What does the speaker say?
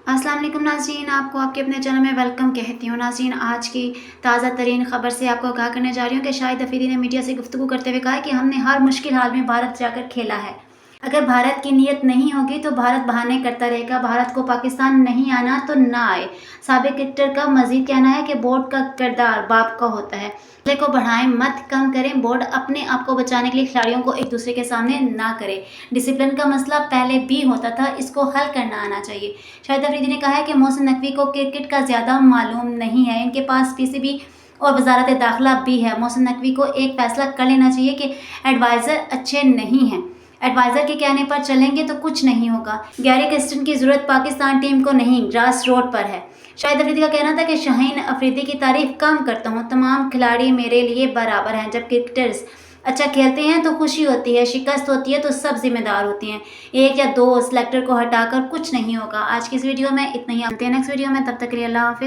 अस्सलाम वालेकुम नाज़रीन, आपको आपके अपने चैनल में वेलकम कहती हूँ। नाज़रीन, आज की ताज़ा तरीन ख़बर से आपको आगाह करने जा रही हूँ कि शाहिद अफरीदी ने मीडिया से गुफ्तगू करते हुए कहा है कि हमने हर मुश्किल हाल में भारत जाकर खेला है। अगर भारत की नीयत नहीं होगी तो भारत बहाने करता रहेगा। भारत को पाकिस्तान नहीं आना तो ना आए। साबिक क्रिकेटर का मजीद कहना है कि बोर्ड का किरदार बाप का होता है। हौसले को बढ़ाएं, मत कम करें। बोर्ड अपने आप को बचाने के लिए खिलाड़ियों को एक दूसरे के सामने ना करे। डिसिप्लिन का मसला पहले भी होता था, इसको हल करना आना चाहिए। शाहिद अफरीदी ने कहा है कि मोहसिन नकवी को क्रिकेट का ज़्यादा मालूम नहीं है। इनके पास पीसीबी और वजारत दाखिला भी है। मोहसिन नकवी को एक फैसला कर लेना चाहिए कि एडवाइज़र अच्छे नहीं हैं। एडवाइज़र के कहने पर चलेंगे तो कुछ नहीं होगा। गैरी क्रिस्टन की ज़रूरत पाकिस्तान टीम को नहीं, ग्रास रोड पर है। शाहिद अफरीदी का कहना था कि शाहीन अफरीदी की तारीफ कम करता हूँ। तमाम खिलाड़ी मेरे लिए बराबर हैं। जब क्रिकेटर्स अच्छा खेलते हैं तो खुशी होती है, शिकस्त होती है तो सब जिम्मेदार होती हैं। एक या दो सिलेक्टर को हटाकर कुछ नहीं होगा। आज की इस वीडियो में इतना ही। मिलते हैं नेक्स्ट वीडियो में, तब तक के लिए अल्लाह हाफिज़।